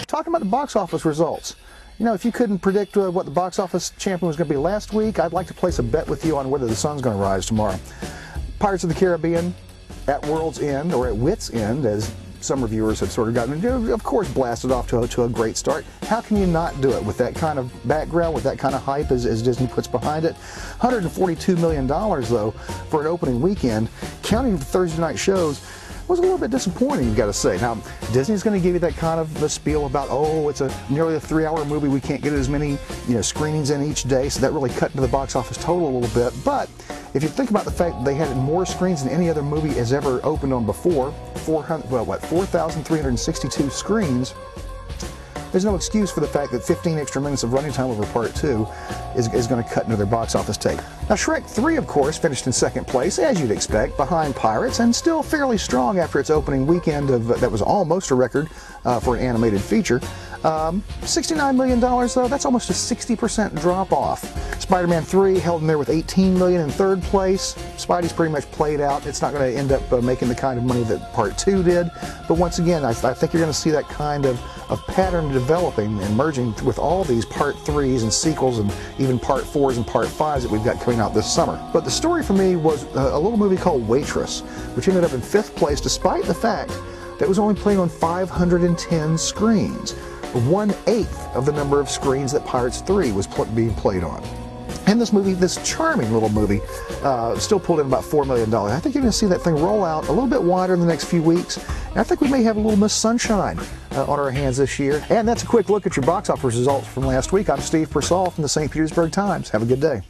Talking about the box office results. You know, if you couldn't predict what the box office champion was going to be last week, I'd like to place a bet with you on whether the sun's going to rise tomorrow. Pirates of the Caribbean, at world's end, or at wit's end, as some reviewers have sort of gotten, of course, blasted off to a great start. How can you not do it with that kind of background, with that kind of hype as Disney puts behind it? $142 million, though, for an opening weekend, counting the Thursday night shows, was a little bit disappointing, you've got to say. Now, Disney's going to give you that kind of a spiel about, oh, it's nearly a 3-hour movie, we can't get as many screenings in each day, so that really cut into the box office total a little bit. But if you think about the fact that they had more screens than any other movie has ever opened on before, 4,362 screens, there's no excuse for the fact that 15 extra minutes of running time over Part 2 is going to cut into their box office take. Now, Shrek 3, of course, finished in second place, as you'd expect, behind Pirates, and still fairly strong after its opening weekend that was almost a record for an animated feature. $69 million, though, that's almost a 60% drop-off. Spider-Man 3 held in there with $18 million in third place. Spidey's pretty much played out. It's not going to end up making the kind of money that Part 2 did. But once again, I think you're going to see that kind of pattern developing and merging with all these Part 3s and sequels and even Part 4s and Part 5s that we've got coming out this summer. But the story for me was a little movie called Waitress, which ended up in 5th place despite the fact that it was only playing on 510 screens, 1/8 of the number of screens that Pirates 3 was being played on. And this movie, this charming little movie, still pulled in about $4 million. I think you're going to see that thing roll out a little bit wider in the next few weeks. And I think we may have a little Miss Sunshine on our hands this year. And that's a quick look at your box office results from last week. I'm Steve Persall from the St. Petersburg Times. Have a good day.